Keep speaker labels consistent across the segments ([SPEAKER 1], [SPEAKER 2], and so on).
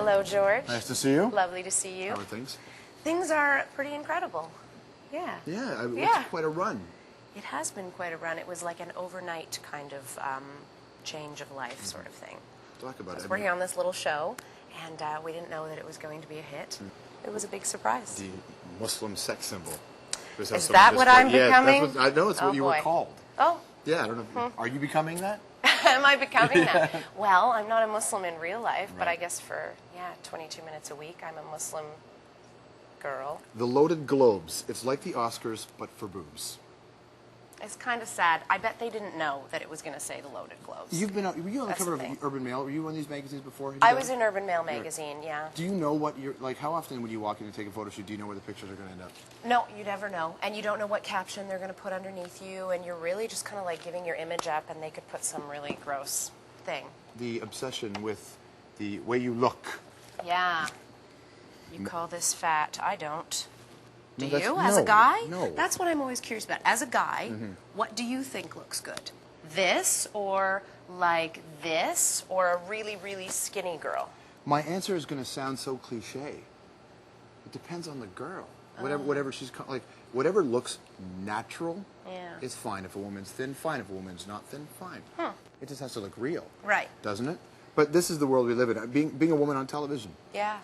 [SPEAKER 1] Hello, George.
[SPEAKER 2] Nice to see you.
[SPEAKER 1] Lovely to see you.
[SPEAKER 2] How are things?
[SPEAKER 1] Things are pretty incredible. Yeah.
[SPEAKER 2] Yeah, it's quite a run.
[SPEAKER 1] It has been quite a run. It was like an overnight kind of change of life sort of thing.
[SPEAKER 2] Talk about it.
[SPEAKER 1] I was working on this little show, and we didn't know that it was going to be a hit. It was a big surprise.
[SPEAKER 2] The Muslim sex symbol.
[SPEAKER 1] Is that what I'm becoming?
[SPEAKER 2] That's what, I know it's what you were called.
[SPEAKER 1] Oh.
[SPEAKER 2] Yeah, I don't know. Are you becoming that?
[SPEAKER 1] Am I becoming that? Well, I'm not a Muslim in real life, but I guess for, 22 minutes a week, I'm a Muslim girl.
[SPEAKER 2] The Loaded Globes. It's like the Oscars, but for boobs.
[SPEAKER 1] It's kind of sad. I bet they didn't know that it was going to say the Loaded Globes.
[SPEAKER 2] Were you on the cover of Urban Mail? Were you on these magazines before?
[SPEAKER 1] I was in Urban Mail magazine, yeah.
[SPEAKER 2] Do you know what how often when you walk in to take a photo shoot, do you know where the pictures are going to end up?
[SPEAKER 1] No, you never know. And you don't know what caption they're going to put underneath you, and you're really just kind of like giving your image up, and they could put some really gross thing.
[SPEAKER 2] The obsession with the way you look.
[SPEAKER 1] Yeah. You call this fat. I don't. Do
[SPEAKER 2] No,
[SPEAKER 1] you, as a guy?
[SPEAKER 2] No.
[SPEAKER 1] That's what I'm always curious about. As a guy, what do you think looks good? This, or like this, or a really, really skinny girl?
[SPEAKER 2] My answer is going to sound so cliche. It depends on the girl. Whatever she's like, whatever looks natural is fine. If a woman's thin, fine. If a woman's not thin, fine. It just has to look real,
[SPEAKER 1] right?
[SPEAKER 2] Doesn't it? But this is the world we live in. Being a woman on television.
[SPEAKER 1] Yeah.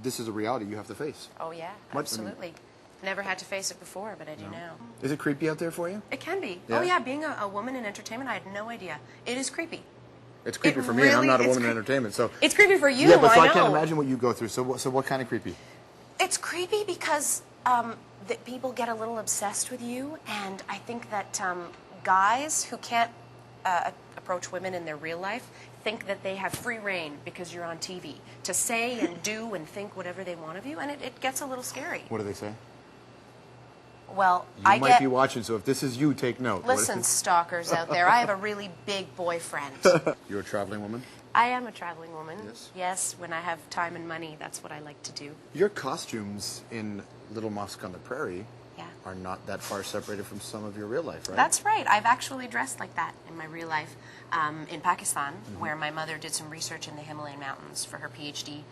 [SPEAKER 2] This is a reality you have to face.
[SPEAKER 1] Oh yeah, absolutely. Never had to face it before, but I do now.
[SPEAKER 2] Is it creepy out there for you?
[SPEAKER 1] It can be.
[SPEAKER 2] Yeah?
[SPEAKER 1] Oh yeah, being a woman in entertainment, I had no idea. It is creepy.
[SPEAKER 2] It's creepy for me, and I'm not a woman in entertainment, so...
[SPEAKER 1] It's creepy for you,
[SPEAKER 2] yeah, but so
[SPEAKER 1] I
[SPEAKER 2] I
[SPEAKER 1] know.
[SPEAKER 2] can't imagine what you go through. So what kind of creepy?
[SPEAKER 1] It's creepy because that people get a little obsessed with you, and I think that guys who can't approach women in their real life think that they have free reign because you're on TV to say and do and think whatever they want of you, and it gets a little scary.
[SPEAKER 2] What do they say?
[SPEAKER 1] Well,
[SPEAKER 2] you might be watching, so if this is you, take note.
[SPEAKER 1] Listen, stalkers out there, I have a really big boyfriend.
[SPEAKER 2] You're a traveling woman?
[SPEAKER 1] I am a traveling woman.
[SPEAKER 2] Yes.
[SPEAKER 1] Yes, when I have time and money, that's what I like to do.
[SPEAKER 2] Your costumes in Little Mosque on the Prairie are not that far separated from some of your real life, right?
[SPEAKER 1] That's right. I've actually dressed like that in my real life in Pakistan, where my mother did some research in the Himalayan mountains for her PhD,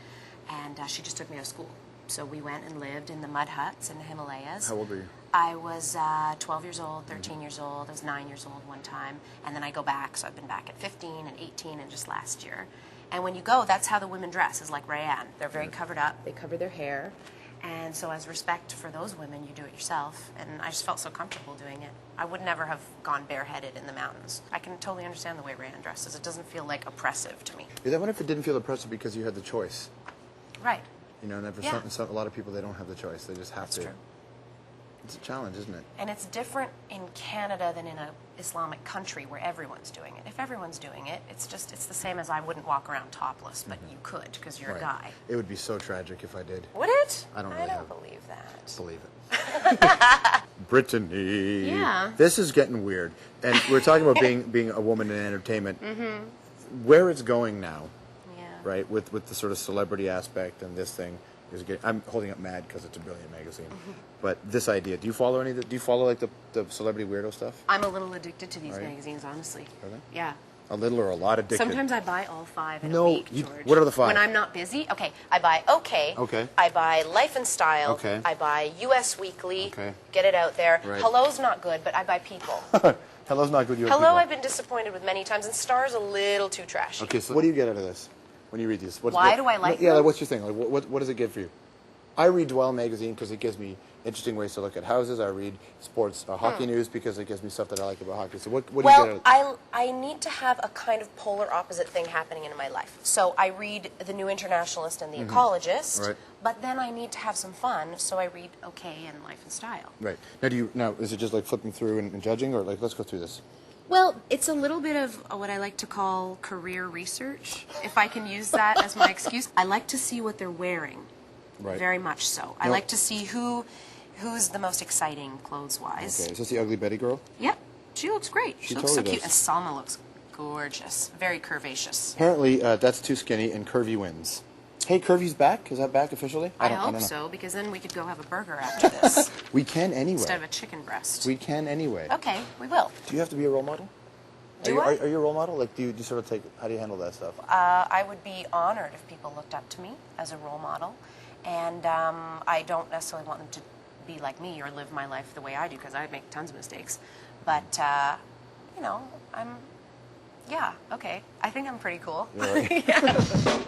[SPEAKER 1] and she just took me to school. So we went and lived in the mud huts in the Himalayas.
[SPEAKER 2] How old were you?
[SPEAKER 1] I was 12 years old, 13 years old. I was 9 years old one time. And then I go back, so I've been back at 15 and 18 and just last year. And when you go, that's how the women dress, is like Rayanne. They're very covered up. They cover their hair. And so as respect for those women, you do it yourself. And I just felt so comfortable doing it. I would never have gone bareheaded in the mountains. I can totally understand the way Rayanne dresses. It doesn't feel like oppressive to me.
[SPEAKER 2] I wonder if it didn't feel oppressive because you had the choice.
[SPEAKER 1] Right.
[SPEAKER 2] You know, and for a lot of people, they don't have the choice. They just have to.
[SPEAKER 1] True.
[SPEAKER 2] It's a challenge, isn't it?
[SPEAKER 1] And it's different in Canada than in an Islamic country where everyone's doing it. If everyone's doing it, it's the same as I wouldn't walk around topless, but you could because you're a guy.
[SPEAKER 2] It would be so tragic if I did.
[SPEAKER 1] Would it?
[SPEAKER 2] I don't
[SPEAKER 1] believe that.
[SPEAKER 2] Believe it. Brittany.
[SPEAKER 1] Yeah.
[SPEAKER 2] This is getting weird. And we're talking about being a woman in entertainment. Where it's going now, right, with the sort of celebrity aspect and this thing is getting... I'm holding up Mad because it's a brilliant magazine. But this idea, do you follow any of do you follow like the celebrity weirdo stuff?
[SPEAKER 1] I'm a little addicted to these magazines, honestly.
[SPEAKER 2] Really?
[SPEAKER 1] Yeah.
[SPEAKER 2] A little or a lot addicted?
[SPEAKER 1] Sometimes I buy all 5 in a week, George.
[SPEAKER 2] What are the 5?
[SPEAKER 1] When I'm not busy, I buy OK. I buy Life and Style. I buy US Weekly. Get it out there.
[SPEAKER 2] Right.
[SPEAKER 1] Hello's not good, but I buy People.
[SPEAKER 2] Hello's not good.
[SPEAKER 1] Hello, I've been disappointed with many times, and Star's a little too trashy.
[SPEAKER 2] Okay, so what do you get out of this when you read these?
[SPEAKER 1] Why do I like them?
[SPEAKER 2] Yeah, what's your thing? Like, what does it give for you? I read Dwell magazine because it gives me interesting ways to look at houses. I read sports, hockey news because it gives me stuff that I like about hockey. So what do you get out of it?
[SPEAKER 1] Well, I need to have a kind of polar opposite thing happening in my life. So I read The New Internationalist and The Ecologist, but then I need to have some fun, so I read OK and Life and Style.
[SPEAKER 2] Right. Now, is it just like flipping through and judging, or like, let's go through this?
[SPEAKER 1] Well, it's a little bit of what I like to call career research, if I can use that as my excuse. I like to see what they're wearing. Right. Very much so. I like to see who's the most exciting clothes-wise.
[SPEAKER 2] Okay, is this the ugly Betty girl?
[SPEAKER 1] Yep. She looks great. She looks
[SPEAKER 2] totally
[SPEAKER 1] so cute.
[SPEAKER 2] does.
[SPEAKER 1] And Salma looks gorgeous. Very curvaceous.
[SPEAKER 2] Apparently, that's too skinny and Curvy wins. Hey, Curvy's back? Is that back officially?
[SPEAKER 1] I hope so, because then we could go have a burger after this.
[SPEAKER 2] We can anyway.
[SPEAKER 1] Instead of a chicken breast.
[SPEAKER 2] We can anyway.
[SPEAKER 1] Okay, we will.
[SPEAKER 2] Do you have to be a role model? Are you a role model? Like, do you sort of take? How do you handle that stuff?
[SPEAKER 1] I would be honored if people looked up to me as a role model, and I don't necessarily want them to be like me or live my life the way I do, because I make tons of mistakes. But you know, yeah, okay. I think I'm pretty cool.
[SPEAKER 2] Right.
[SPEAKER 1] Yeah.